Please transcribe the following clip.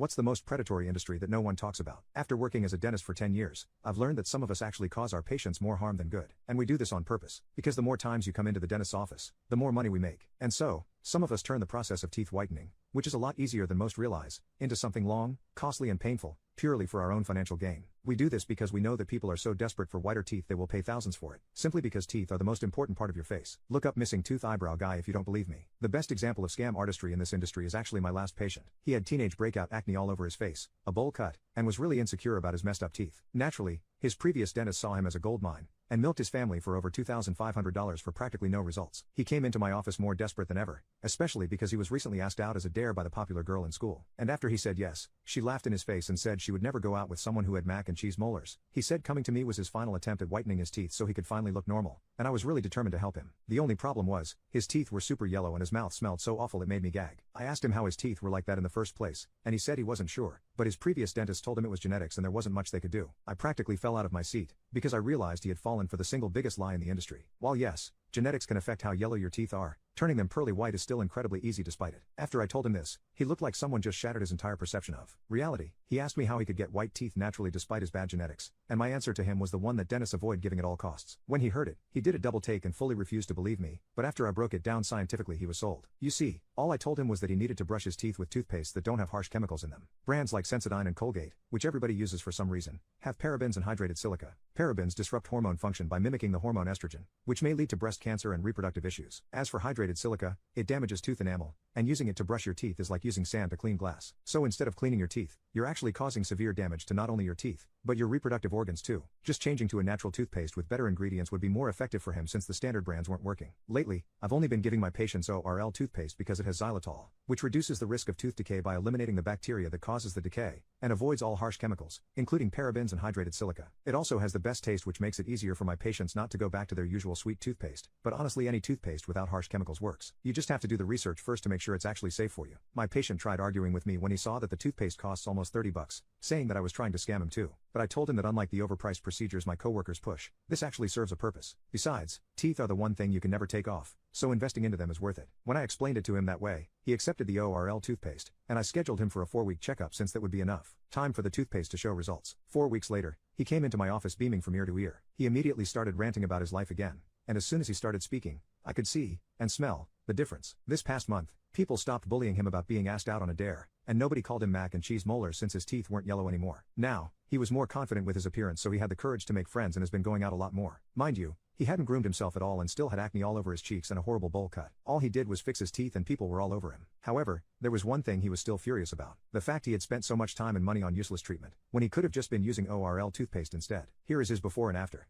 What's the most predatory industry that no one talks about? After working as a dentist for 10 years, I've learned that some of us actually cause our patients more harm than good. And we do this on purpose. Because the more times you come into the dentist's office, the more money we make. And so, some of us turn the process of teeth whitening, which is a lot easier than most realize, into something long, costly and painful, purely for our own financial gain. We do this because we know that people are so desperate for whiter teeth they will pay thousands for it, simply because teeth are the most important part of your face. Look up missing tooth eyebrow guy if you don't believe me. The best example of scam artistry in this industry is actually my last patient. He had teenage breakout acne all over his face, a bowl cut, and was really insecure about his messed up teeth. Naturally, his previous dentist saw him as a gold mine, and milked his family for over $2,500 for practically no results. He came into my office more desperate than ever, especially because he was recently asked out as a dare by the popular girl in school. And after he said yes, she laughed in his face and said she would never go out with someone who had mac and cheese molars. He said coming to me was his final attempt at whitening his teeth so he could finally look normal, and I was really determined to help him. The only problem was, his teeth were super yellow and his mouth smelled so awful it made me gag. I asked him how his teeth were like that in the first place, and he said he wasn't sure, but his previous dentist told him it was genetics and there wasn't much they could do. I practically fell out of my seat, because I realized he had fallen for the single biggest lie in the industry. While yes, genetics can affect how yellow your teeth are, turning them pearly white is still incredibly easy despite it. After I told him this, he looked like someone just shattered his entire perception of reality. He asked me how he could get white teeth naturally despite his bad genetics, and my answer to him was the one that dentists avoid giving at all costs. When he heard it, he did a double take and fully refused to believe me, but after I broke it down scientifically he was sold. You see, all I told him was that he needed to brush his teeth with toothpaste that don't have harsh chemicals in them. Brands like Sensodyne and Colgate, which everybody uses for some reason, have parabens and hydrated silica. Parabens disrupt hormone function by mimicking the hormone estrogen, which may lead to breast cancer and reproductive issues. As for hydrated silica, it damages tooth enamel, and using it to brush your teeth is like using sand to clean glass. So instead of cleaning your teeth, you're actually causing severe damage to not only your teeth, but your reproductive organs too. Just changing to a natural toothpaste with better ingredients would be more effective for him since the standard brands weren't working. Lately, I've only been giving my patients ORL toothpaste because it has xylitol, which reduces the risk of tooth decay by eliminating the bacteria that causes the decay, and avoids all harsh chemicals, including parabens and hydrated silica. It also has the best taste, which makes it easier for my patients not to go back to their usual sweet toothpaste. But honestly, any toothpaste without harsh chemicals works. You just have to do the research first to make sure it's actually safe for you. My patient tried arguing with me when he saw that the toothpaste costs almost $30, saying that I was trying to scam him too. But I told him that unlike the overpriced procedures my coworkers push, this actually serves a purpose. Besides, teeth are the one thing you can never take off, so investing into them is worth it. When I explained it to him that way, he accepted the ORL toothpaste, and I scheduled him for a 4-week checkup since that would be enough time for the toothpaste to show results. 4 weeks later, he came into my office beaming from ear to ear. He immediately started ranting about his life again, and as soon as he started speaking, I could see, and smell, the difference. This past month, people stopped bullying him about being asked out on a dare, and nobody called him mac and cheese molars since his teeth weren't yellow anymore. Now, he was more confident with his appearance, so he had the courage to make friends and has been going out a lot more. Mind you, he hadn't groomed himself at all and still had acne all over his cheeks and a horrible bowl cut. All he did was fix his teeth and people were all over him. However, there was one thing he was still furious about: the fact he had spent so much time and money on useless treatment, when he could have just been using ORL toothpaste instead. Here is his before and after.